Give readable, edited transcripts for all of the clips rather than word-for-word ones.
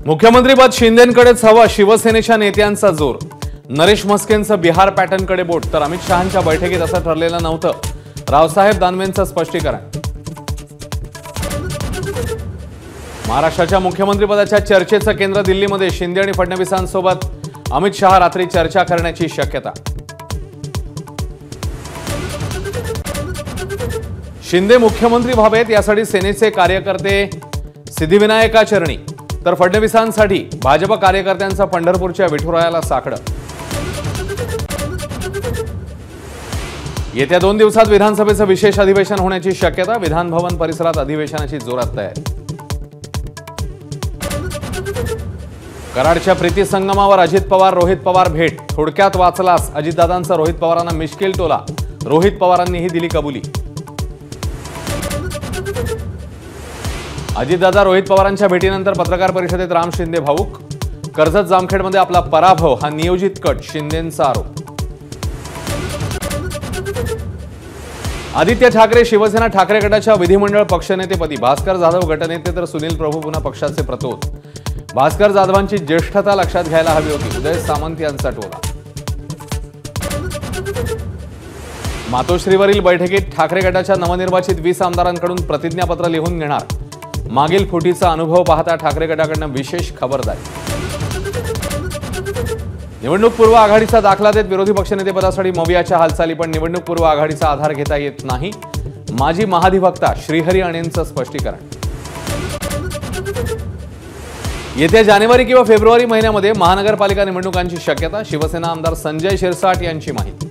मुख्यमंत्रीपद शिंदेंकडेच हवं, शिवसेनेच्या नेत्यांचा जोर। नरेश म्हस्केंचं बिहार पॅटर्नकडे बोट, तर अमित शहांच्या बैठकीत असं ठरलेलं नव्हतं, रावसाहेब दानवेंचं स्पष्टीकरण। महाराष्ट्राच्या मुख्यमंत्रीपदाच्या चर्चेचं केंद्र दिल्लीमध्ये, शिंदे आणि फडणवीसांसोबत अमित शहा रात्री चर्चा करण्याची शक्यता। शिंदे मुख्यमंत्री व्हावेत यासाठी सेनेचे कार्यकर्ते सिद्धिविनायकाचरणी, तर फडणवीसांसाठी भाजप कार्यकर्त्यांचा पंढरपूरच्या विठुरायाला साकडं। येत्या 2 दिवसात विधानसभेचं विशेष अधिवेशन होण्याची शक्यता, विधान भवन परिसरात अधिवेशनाची जोरात तयारी। कराडच्या प्रीती संगमावर अजित पवार रोहित पवार भेट, थोडक्यात वाचलास अजितदादांचा रोहित पवारांना मिश्किल टोला, रोहित पवारांनीही दिली कबुली। अजितदादा रोहित पवारांच्या भेटीनंतर पत्रकार परिषदेत राम शिंदे भावुक, कर्जत जामखेडमध्ये आपला पराभव हा नियोजित कट, शिंदेंचा आरोप। आदित्य ठाकरे शिवसेना ठाकरे गटाच्या विधिमंडळ पक्षनेतेपदी, भास्कर जाधव गटनेते तर सुनील प्रभू पुन्हा पक्षाचे प्रतोद। भास्कर जाधवांची ज्येष्ठता लक्षात घ्यायला हवी होती, उदय सामंत यांचा टोला। मातोश्रीवरील बैठकीत ठाकरे गटाच्या नवनिर्वाचित 20 आमदारांकडून प्रतिज्ञापत्र लिहून घेणार, मागील फुटीचा अनुभव पाहता ठाकरे गटाकडून विशेष खबरदारी। निवडणूक पूर्व आघाडीचा दाखला देत विरोधी पक्षनेतेपदासाठी मवियाच्या हालचाली, पण निवडणूक पूर्व आघाडीचा आधार घेता येत नाही, माजी महाधिवक्ता श्रीहरी अणेंचं स्पष्टीकरण। येत्या जानेवारी किंवा फेब्रुवारी महिन्यामध्ये महानगरपालिका निवडणुकांची शक्यता, शिवसेना आमदार संजय शिरसाट यांची माहिती।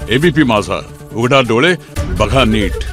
एबीपी माझा, उघडा डोळे बघा नीट।